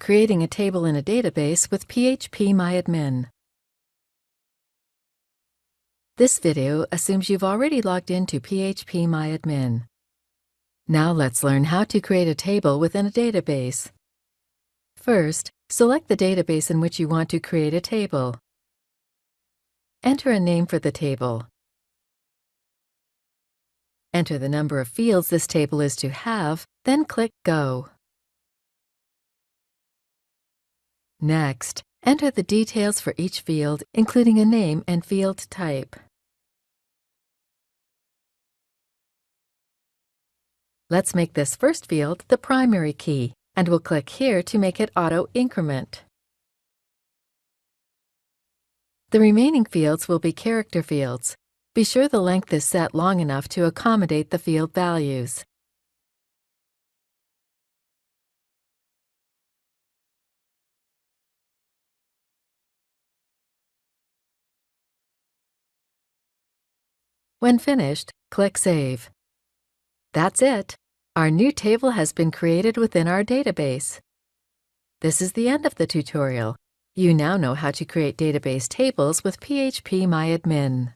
Creating a table in a database with phpMyAdmin. This video assumes you've already logged into phpMyAdmin. Now let's learn how to create a table within a database. First, select the database in which you want to create a table. Enter a name for the table. Enter the number of fields this table is to have, then click Go. Next, enter the details for each field, including a name and field type. Let's make this first field the primary key, and we'll click here to make it auto-increment. The remaining fields will be character fields. Be sure the length is set long enough to accommodate the field values. When finished, click Save. That's it! Our new table has been created within our database. This is the end of the tutorial. You now know how to create database tables with phpMyAdmin.